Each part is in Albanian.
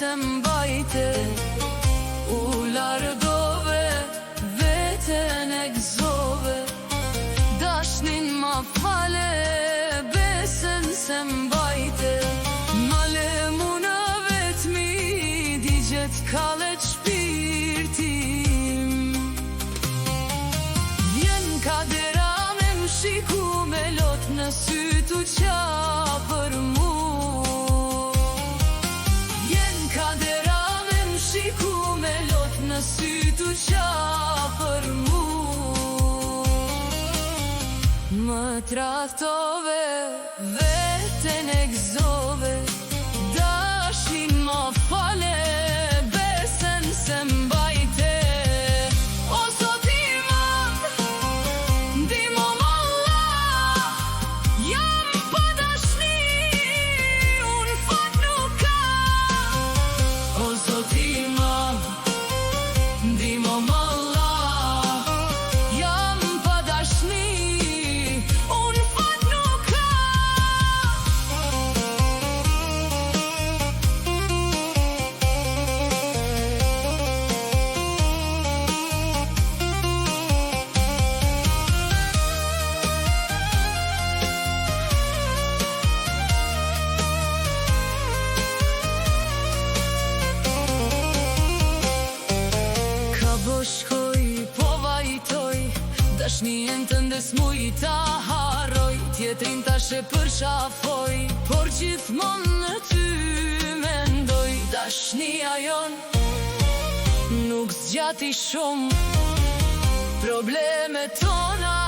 se mbajte. U largove, veten e gëzove, dashnin ma fale, besen se mbajte. Male muna vetmi, digjet kalet shpirtim. Vjen kadera me më shiku me lot në sy tu qa për mu. Vjen kadera me më shiku me lot në sy tu qa për mu. Më trahtove, veten e gëzove, dashin ma fale, besen se mbajte. O Zot i madh, ndihmo Allah, jam pa dashni, unë fat nuk kam. O Zot i madh, ndihmo Allah, jam pa dashni, unë fat nuk kam. Ka bo shkoj, po vajtoj, dashnien të ndes muj ta haroj. Tjetrin tashe përshafoj, por gjithmon në ty mendoj. Dashnia jon nuk zgjati shumë, problemet tona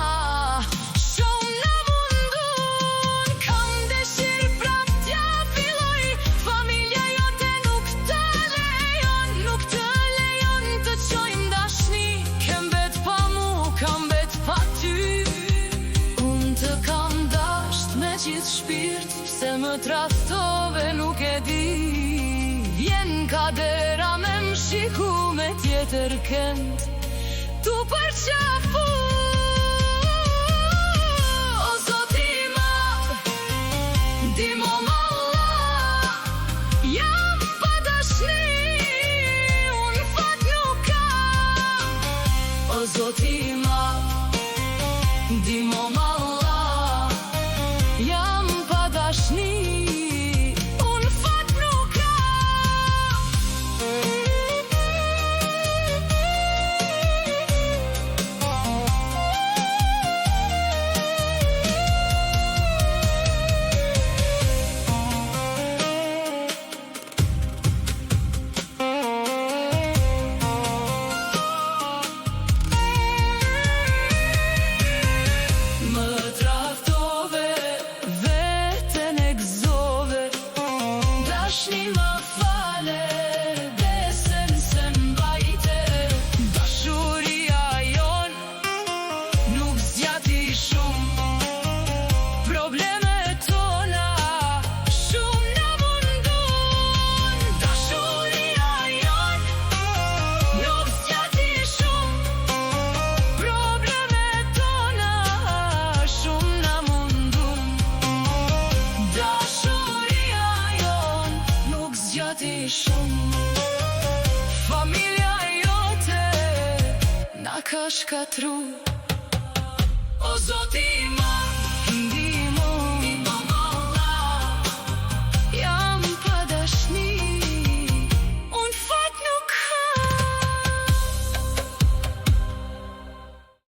shumë na mundun. Kam dëshir prap t'ja filloj, familja jote nuk të lejon, nuk të lejon të qojmë dashni. Kem bet pa mu, kam bet pa ty, unë të kam dasht me gjithë shpirt, se më trahtove nuk e di. Vjen kadera me më shiku me tjetër kënd, tu përqafu. O Zot i madh, ndihmo Allah, jam pa dashni, unë fat nuk kam. O Zot i madh, ndihmo Allah, jam pa dashni, unë fat nuk kam. Më trahtove, veten e gëzove, dashni ma fale, besen se mbajte. Dashuria jon nuk zgjati shumë, problemet tona shumë na mundun. Dashuria jon nuk zgjati shumë, problemet tona shumë na mundun. Dashuria jon nuk zgjati shumë, familja jote na ka shkatru. O Zot i